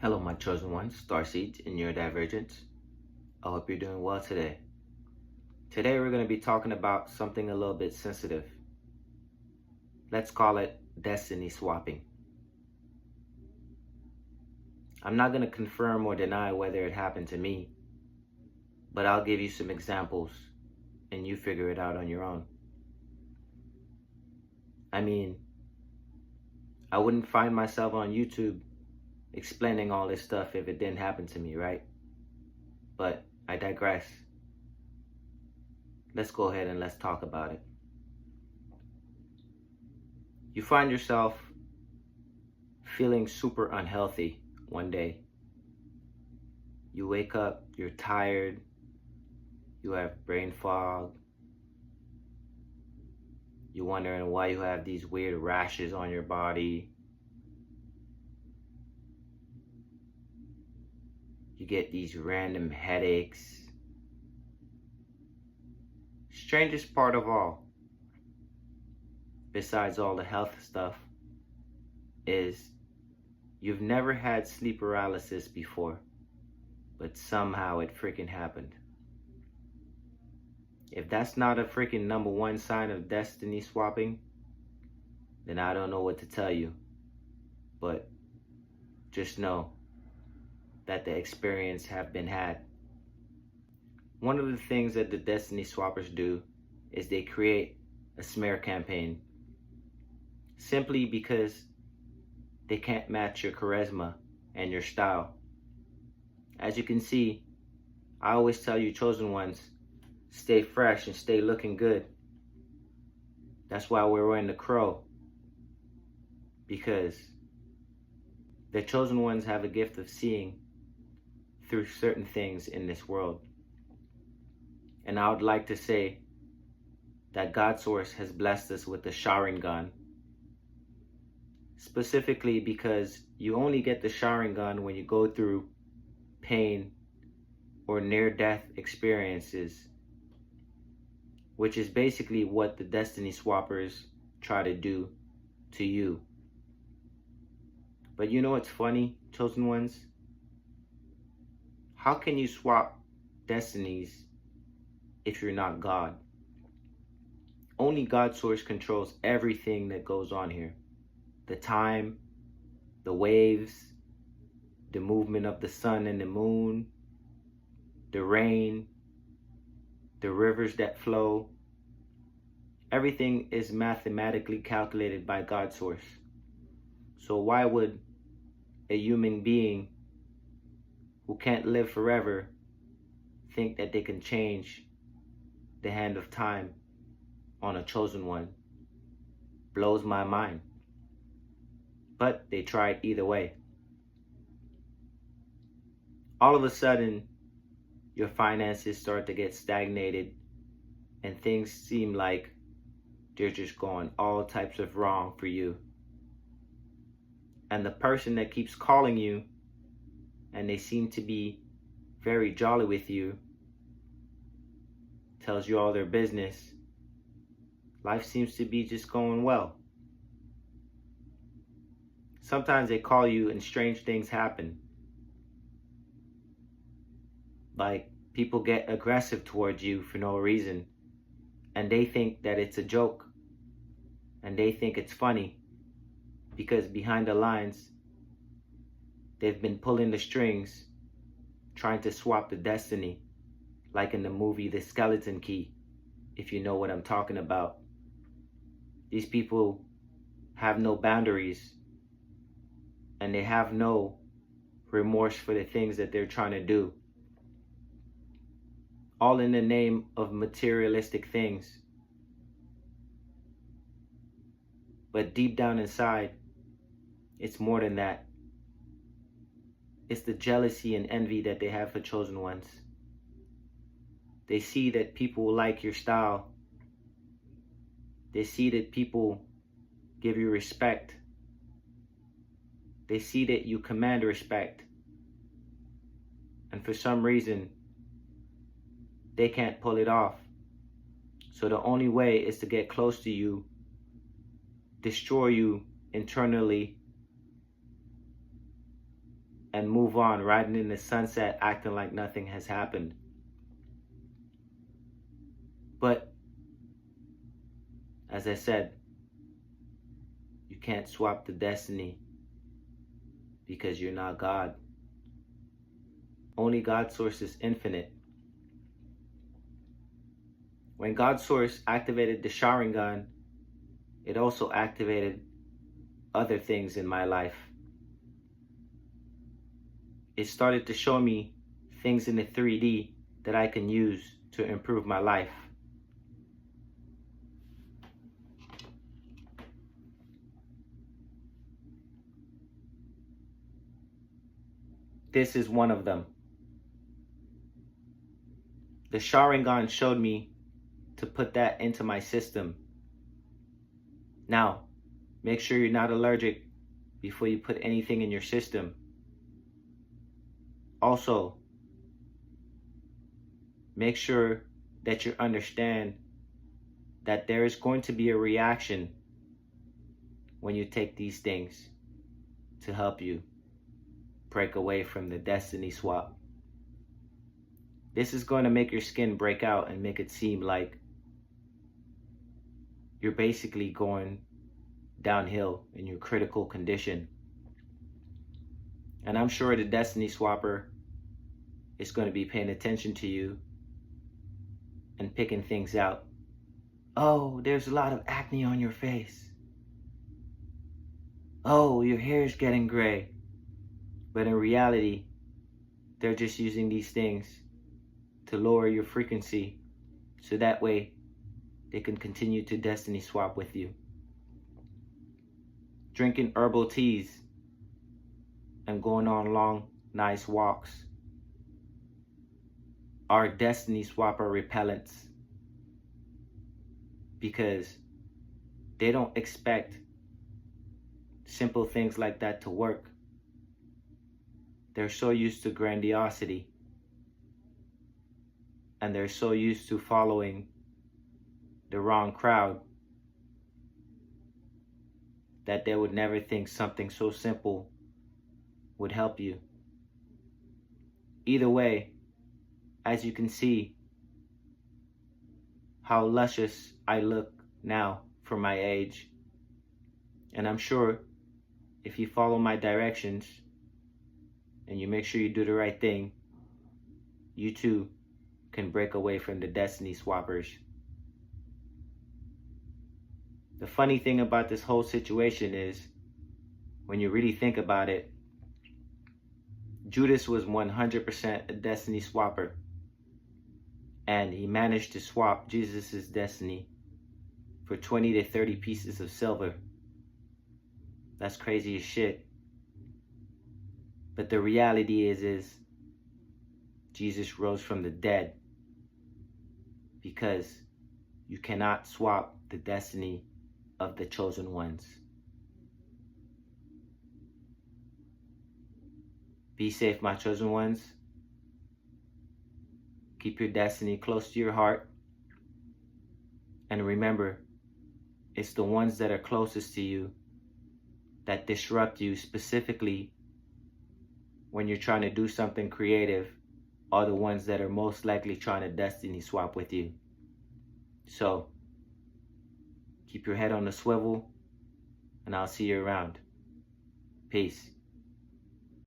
Hello, my chosen ones, starseeds and neurodivergent. I hope you're doing well today. Today, we're going to be talking about something a little bit sensitive. Let's call it destiny swapping. I'm not going to confirm or deny whether it happened to me, but I'll give you some examples and you figure it out on your own. I mean, I wouldn't find myself on YouTube explaining all this stuff if it didn't happen to me, right? But I digress. Let's go ahead and let's talk about it. You find yourself feeling super unhealthy one day. You wake up, you're tired, you have brain fog, you're wondering why you have these weird rashes on your body. You get these random headaches. Strangest part of all, besides all the health stuff, is you've never had sleep paralysis before, but somehow it freaking happened. If that's not a freaking number one sign of destiny swapping, then I don't know what to tell you. But just know that the experience have been had. One of the things that the destiny swappers do is they create a smear campaign simply because they can't match your charisma and your style. As you can see, I always tell you chosen ones, stay fresh and stay looking good. That's why we're wearing the crow, because the chosen ones have a gift of seeing through certain things in this world. And I would like to say that God Source has blessed us with the Sharingan, specifically because you only get the Sharingan when you go through pain or near-death experiences, which is basically what the Destiny Swappers try to do to you. But you know what's funny, chosen ones? How can you swap destinies if you're not God? Only God Source controls everything that goes on here. The time, the waves, the movement of the sun and the moon, the rain, the rivers that flow. Everything is mathematically calculated by God Source. So why would a human being who can't live forever think that they can change the hand of time on a chosen one? Blows my mind. But they tried either way. All of a sudden, your finances start to get stagnated and things seem like they're just going all types of wrong for you. And the person that keeps calling you and they seem to be very jolly with you tells you all their business. Life seems to be just going well. Sometimes they call you and strange things happen. Like people get aggressive towards you for no reason, and they think that it's a joke, and they think it's funny, because behind the lines, they've been pulling the strings, trying to swap the destiny, like in the movie The Skeleton Key, if you know what I'm talking about. These people have no boundaries, and they have no remorse for the things that they're trying to do. All in the name of materialistic things. But deep down inside, it's more than that. It's the jealousy and envy that they have for chosen ones. They see that people like your style. They see that people give you respect. They see that you command respect. And for some reason, they can't pull it off. So the only way is to get close to you, destroy you internally, and move on, riding in the sunset, acting like nothing has happened. But, as I said, you can't swap the destiny because you're not God. Only God's source is infinite. When God's source activated the Sharingan, it also activated other things in my life. It started to show me things in the 3D that I can use to improve my life. This is one of them. The Sharingan showed me to put that into my system. Now, make sure you're not allergic before you put anything in your system. Also, make sure that you understand that there is going to be a reaction when you take these things to help you break away from the destiny swap. This is going to make your skin break out and make it seem like you're basically going downhill in your critical condition. And I'm sure the destiny swapper is going to be paying attention to you and picking things out. Oh, there's a lot of acne on your face. Oh, your hair's getting gray. But in reality, they're just using these things to lower your frequency so that way they can continue to destiny swap with you. Drinking herbal teas and going on long, nice walks are destiny swapper repellents because they don't expect simple things like that to work. They're so used to grandiosity and they're so used to following the wrong crowd that they would never think something so simple would help you. Either way, as you can see how luscious I look now for my age, and I'm sure if you follow my directions and you make sure you do the right thing, you too can break away from the destiny swappers. The funny thing about this whole situation is, when you really think about it, Judas was 100% a destiny swapper. And he managed to swap Jesus' destiny for 20 to 30 pieces of silver. That's crazy as shit. But the reality is Jesus rose from the dead, because you cannot swap the destiny of the chosen ones. Be safe, my chosen ones. Keep your destiny close to your heart. And remember, it's the ones that are closest to you that disrupt you, specifically when you're trying to do something creative, are the ones that are most likely trying to destiny swap with you. So, keep your head on the swivel, and I'll see you around. Peace.